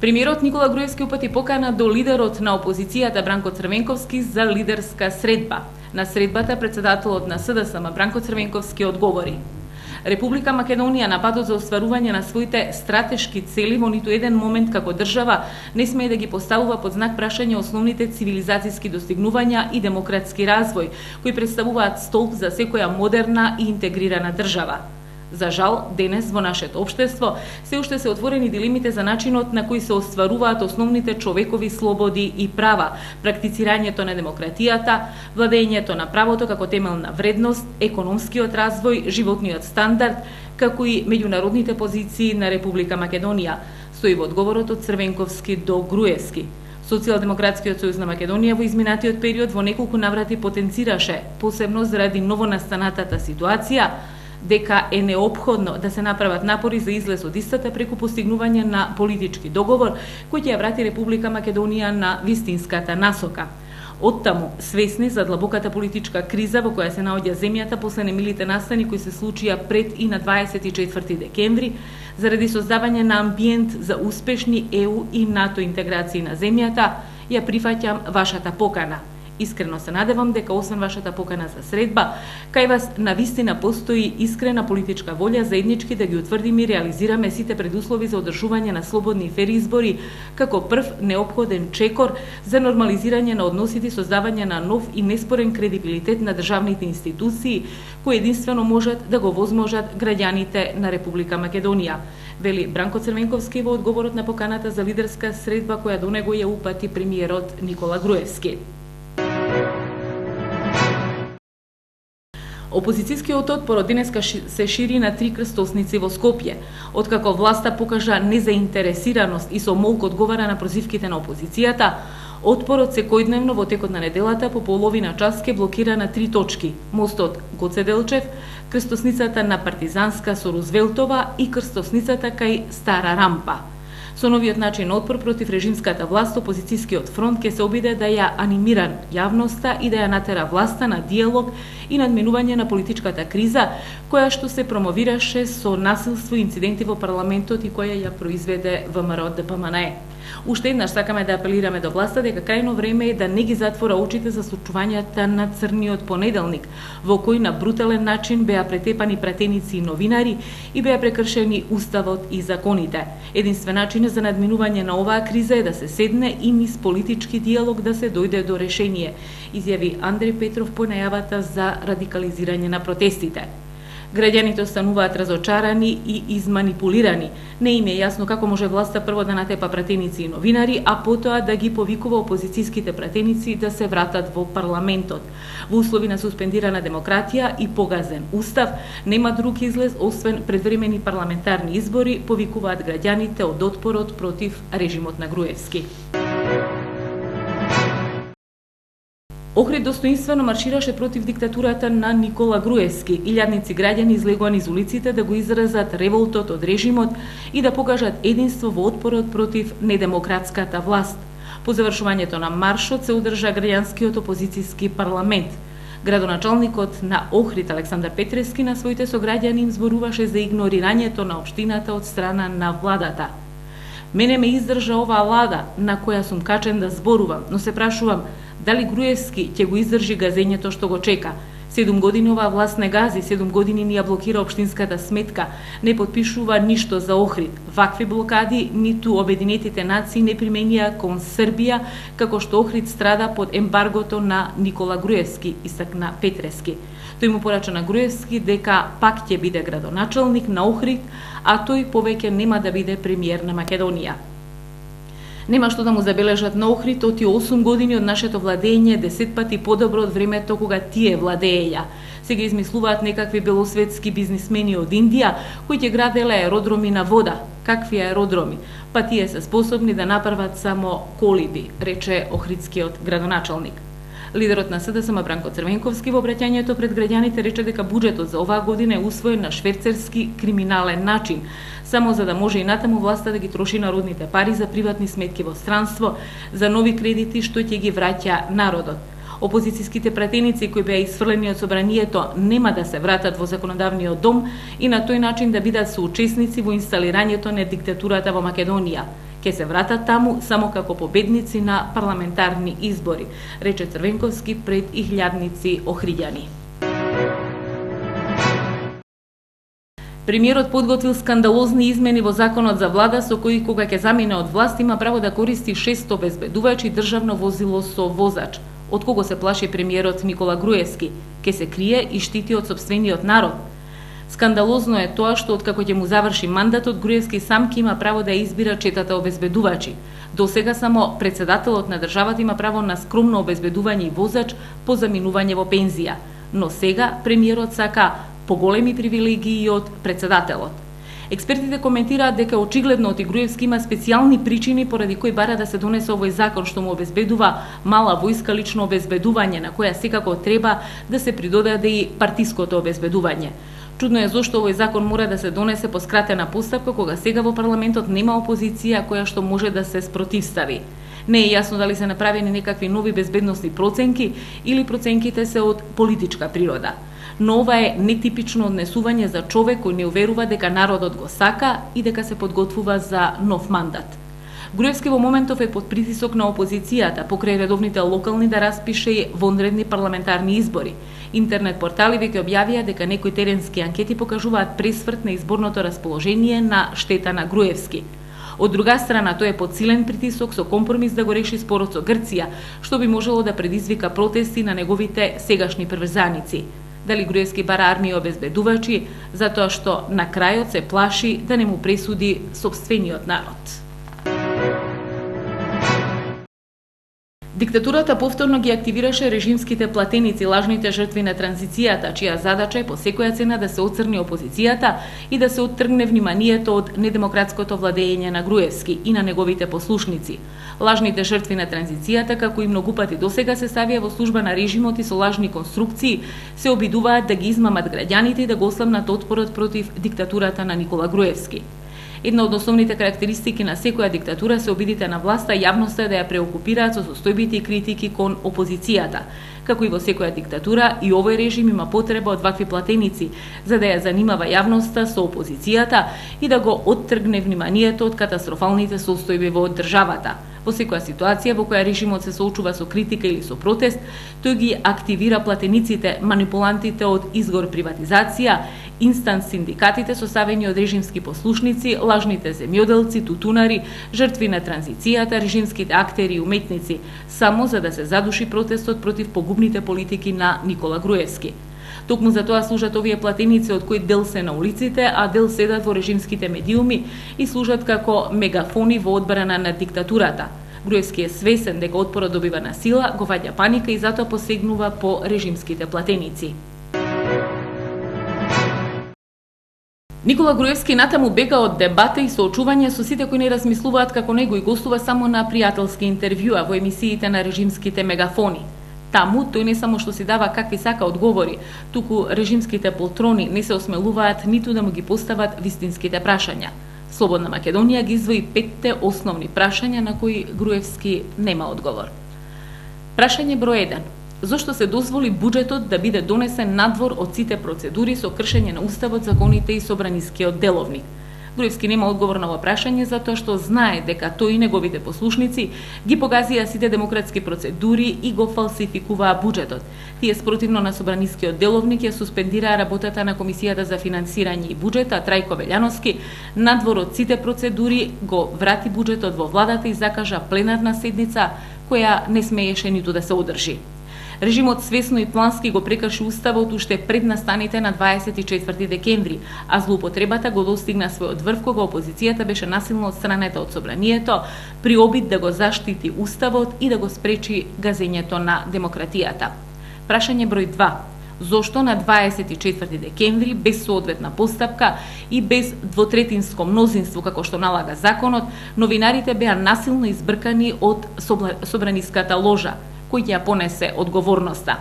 Премиерот Никола Груевски упати покана до лидерот на опозицијата Бранко Црвенковски за лидерска средба. На средбата председателот на СДСМ Бранко Црвенковски одговори: Република Македонија на патот за остварување на своите стратешки цели во ниту еден момент како држава не смее да ги поставува под знак прашање основните цивилизацијски достигнувања и демократски развој, кои представуваат столб за секоја модерна и интегрирана држава. За жал, денес во нашето општество се уште се отворени дилемите за начинот на кој се остваруваат основните човекови слободи и права, практицирањето на демократијата, владењето на правото како темелна вредност, економскиот развој, животниот стандард, како и меѓународните позиции на Република Македонија, стои во одговорот од Црвенковски до Груевски. Социјалдемократскиот сојуз на Македонија во изминатиот период во неколку наврати потенцираше, посебно заради новонастанатата ситуација, дека е неопходно да се направат напори за излез од истата преку постигнување на политички договор кој ќе ја врати Република Македонија на вистинската насока. Оттаму, свесни за длабоката политичка криза во која се наоѓа земјата после немилите настани кои се случија пред и на 24 декември, заради создавање на амбиент за успешни ЕУ и НАТО интеграции на земјата, ја прифаќам вашата покана. Искрено се надевам дека освен вашата покана за средба, кај вас навистина постои искрена политичка волја заеднички да ги утврдиме и реализираме сите предуслови за одржување на слободни и фер избори, како прв неопходен чекор за нормализирање на односите и создавање на нов и неспорен кредибилитет на државните институции, кои единствено можат да го возможат граѓаните на Република Македонија, вели Бранко Црвенковски во одговорот на поканата за лидерска средба која до него ја упати премиерот Никола Груевски. Опозицијскиот отпор од денеска се шири на 3 крстосници во Скопје, откако власта покажа незаинтересираност и со молк одговара на прозивките на опозицијата. Отпорот секојдневно во текот на неделата по половина час ке блокира на 3 точки: мостот Гоце Делчев, крстосницата на Партизанска со Рузвелтова и крстосницата кај Стара Рампа. Со новиот начин отпор против режимската власт, опозицијскиот фронт ке се обиде да ја анимира јавноста и да ја натера власта на диалог и надменување на политичката криза, која што се промовираше со насилство и инциденти во парламентот и која ја произведе ВМРО-ДПМНЕ. Уште еднаш сакаме да апелираме до власта дека крајно време е да не ги затвора очите за случувањата на црниот понеделник, во кој на брутален начин беа претепани пратеници и новинари и беа прекршени уставот и законите. Единствен начин за надминување на оваа криза е да се седне и низ политички диалог да се дојде до решение, изјави Андреј Петров по најавата за радикализирање на протестите. Граѓаните остануваат разочарани и изманипулирани. Не им е јасно како може власта прво да натепа пратеници и новинари, а потоа да ги повикува опозицијските пратеници да се вратат во парламентот. Во услови на суспендирана демократија и погазен устав, нема друг излез освен предвремени парламентарни избори, повикуваат граѓаните од отпорот против режимот на Груевски. Охрид достоинствено маршираше против диктатурата на Никола Груевски. Илјадници граѓани излегоа низ улиците да го изразат револтот од режимот и да покажат единство во отпорот против недемократската власт. По завршувањето на маршот се одржа граѓанскиот опозицијски парламент. Градоначалникот на Охрид Александар Петрески на своите сограѓани им зборуваше за игнорирањето на општината од страна на владата. Мене ме издржа оваа лада на која сум качен да зборувам, но се прашувам дали Груевски ќе го издржи газењето што го чека. 7 години оваа власт не гази, 7 години ни ја блокира општинската сметка, не подпишува ништо за Охрид. Вакви блокади ниту Обединетите нации не применија кон Србија, како што Охрид страда под ембаргото на Никола Груевски, истакна Петрески. Тој му порача на Груевски дека пак ќе биде градоначалник на Охрид, а тој повеќе нема да биде премиер на Македонија. Нема што да му забележат на Охрид, оти 8 години од нашето владење 10 пати подобро од времето кога тие владееја. Сега измислуваат некакви белосветски бизнисмени од Индија, кои ќе граделе аеродроми на вода. Какви аеродроми? Па тие се способни да направат само колиби, рече охридскиот градоначалник. Лидерот на СДСМ Бранко Црвенковски во обраќањето пред граѓаните рече дека буџетот за оваа година е усвоен на шверцерски криминален начин, само за да може и натаму власта да ги троши народните пари за приватни сметки во странство, за нови кредити што ќе ги враќа народот. Опозицијските пратеници кои беа исфрлени од собранието нема да се вратат во законодавниот дом и на тој начин да бидат соучесници во инсталирањето на диктатурата во Македонија. Ке се вратат таму само како победници на парламентарни избори, рече Црвенковски пред илјадници Охриѓани. Премиерот подготвил скандалозни измени во законот за влада со кои кога ќе замине од власт има право да користи 600 обезбедувачи државно возило со возач. Од кого се плаши премиерот Никола Груевски? Ке се крие и штити од сопствениот народ. Скандалозно е тоа што откако ќе му заврши мандатот, Груевски сам ќе има право да избира четата обезбедувачи. До сега само председателот на државата има право на скромно обезбедување и возач по заминување во пензија. Но сега премиерот сака поголеми привилегии од председателот. Експертите коментираат дека очигледно Оти Груевски има специјални причини поради кои бара да се донесе овој закон што му обезбедува мала војска лично обезбедување на која секако треба да се придодаде и партиското обезбедување. Чудно е зошто овој закон мора да се донесе по скратена постапка кога сега во парламентот нема опозиција која што може да се спротивстави. Не е јасно дали се направени некакви нови безбедносни проценки или проценките се од политичка природа. Но ова е нетипично однесување за човек кој не уверува дека народот го сака и дека се подготвува за нов мандат. Груевски во моментов е под притисок на опозицијата покрај редовните локални да распише и вонредни парламентарни избори. Интернет портали веќе објавија дека некои теренски анкети покажуваат пресврт на изборното расположение на штета на Груевски. Од друга страна, тој е под силен притисок со компромис да го реши спорот со Грција, што би можело да предизвика протести на неговите сегашни приврзаници. Дали Груевски бара армија обезбедувачи, затоа што на крајот се плаши да не му пресуди сопствениот народ. Диктатурата повторно ги активираше режимските платеници, лажните жртви на транзицијата, чија задача е по секоја цена да се оцрни опозицијата и да се оттргне вниманието од недемократското владење на Груевски и на неговите послушници. Лажните жртви на транзицијата, како и многу пати досега се ставија во служба на режимот и со лажни конструкции, се обидуваат да ги измамат граѓаните и да го ослабнат отпорот против диктатурата на Никола Груевски. Една од основните карактеристики на секоја диктатура се обидите на власта јавноста да ја преокупираат со состојбите и критики кон опозицијата. Како и во секоја диктатура, и овој режим има потреба од вакви платеници, за да ја занимава јавноста со опозицијата и да го оттргне вниманието од катастрофалните состојби во државата. Во секоја ситуација во која режимот се соочува со критика или со протест, тој ги активира платениците, манипулантите од изгор приватизација, инстанс синдикатите составени од режимски послушници, лажните земјоделци, тутунари, жртви на транзицијата, режимските актери и уметници, само за да се задуши протестот против погубните политики на Никола Груевски. Токму за тоа служат овие платеници од кои дел се на улиците, а дел седат во режимските медиуми и служат како мегафони во одбрана на диктатурата. Груевски е свесен дека отпорот добива на сила, го ваѓа паника и затоа посегнува по режимските платеници. Никола Груевски натаму бега од дебата и соочување со сите кои не размислуваат како него и гостува само на пријателски интервјуа во емисиите на режимските мегафони. Таму тој не само што си дава какви сака одговори, туку режимските полтрони не се осмелуваат ниту да му ги постават вистинските прашања. Слободна Македонија ги издвои 5 основни прашања на кои Груевски нема одговор. Прашање број 1. Зошто се дозволи буџетот да биде донесен надвор од сите процедури со кршење на уставот, законите и собранискиот деловник? Груевски нема одговор на ова прашање затоа што знае дека тој и неговите послушници ги погазија сите демократски процедури и го фалсификуваа буџетот. Тие спротивно на собранискиот деловник ја суспендираа работата на Комисијата за финансирање и буџет, а Трајко Велјановски надвор од сите процедури го врати буџетот во владата и закажа пленарна седница која не смееше ниту да се одржи. Режимот свесно и плански го прекрши уставот уште пред настаните на 24 декември, а злоупотребата го достигна својот врв кога опозицијата беше насилно отстранета од собранието при обид да го заштити уставот и да го спречи газењето на демократијата. Прашање број 2. Зошто на 24 декември, без соодветна постапка и без двотретинско мнозинство, како што налага законот, новинарите беа насилно избркани од собраниската ложа, кој ја понесе одговорноста?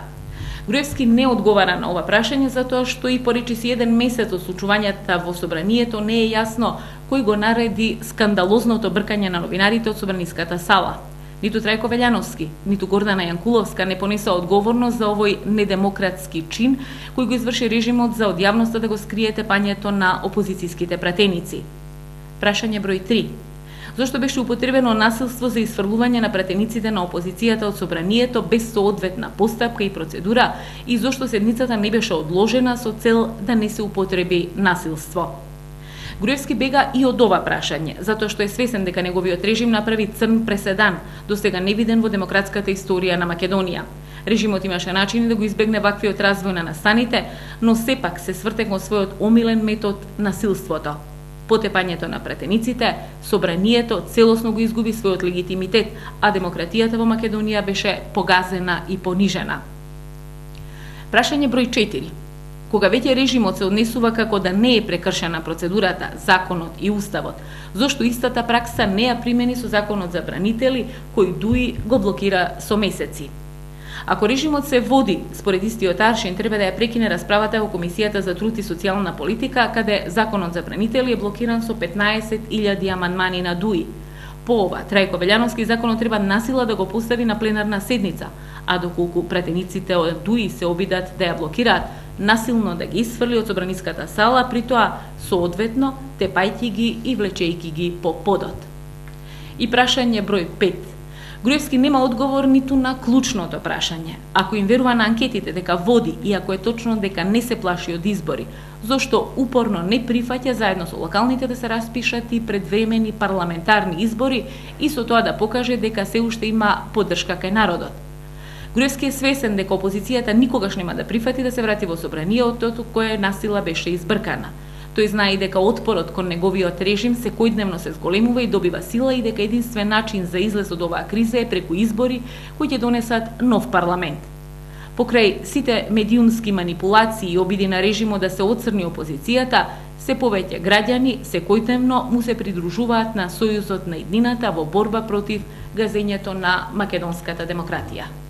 Груевски не одговара на ова прашање затоа што и поречиси 1 месец од случувањата во собранието не е јасно кој го нареди скандалозното бркање на новинарите од собраниската сала. Ниту Трајко Велјановски, ниту Гордана Јанкуловска не понеса одговорност за овој недемократски чин кој го изврши режимот за од јавноста да го скрие тепањето на опозицијските пратеници. Прашање број 3. зашто беше употребено насилство за исфрлување на пратениците на опозицијата од собранието без соодветна постапка и процедура и зашто седницата не беше одложена со цел да не се употреби насилство. Груевски бега и од ова прашање, затоа што е свесен дека неговиот режим направи црн преседан, досега невиден во демократската историја на Македонија. Режимот имаше начини да го избегне ваквиот развој на настаните, но сепак се сврте кон својот омилен метод насилството. Потепањето на пратениците, собранието целосно го изгуби својот легитимитет, а демократијата во Македонија беше погазена и понижена. Прашање број 4. Кога веќе режимот се однесува како да не е прекршена процедурата, законот и уставот, зошто истата пракса не ја примени со законот за бранители, кој ДУИ го блокира со месеци? Ако режимот се води според истиот аршин, треба да ја прекине расправата во Комисијата за труд и социјална политика, каде законот за бранители е блокиран со 15.000 амандмани на ДУИ. По ова, Трајко Велјановски законот треба насила да го постави на пленарна седница, а доколку пратениците од ДУИ се обидат да ја блокираат, насилно да ги исфрли од собраниската сала, при тоа соодветно тепајќи ги и влечејќи ги по подот. И прашање број 5. Груевски нема одговор ниту на клучното прашање. Ако им верува на анкетите дека води и ако е точно дека не се плаши од избори, зошто упорно не прифаќа заедно со локалните да се распишат и предвремени парламентарни избори и со тоа да покаже дека се уште има поддршка кај народот. Груевски е свесен дека опозицијата никогаш нема да прифати да се врати во собранието кое насила беше избркана. Тој знае и дека отпорот кон неговиот режим секојдневно се зголемува и добива сила и дека единствен начин за излез од оваа криза е преку избори кои ќе донесат нов парламент. Покрај сите медиумски манипулации и обиди на режимот да се оцрни опозицијата, се повеќе граѓани секојдневно му се придружуваат на сојузот на иднината во борба против газењето на македонската демократија.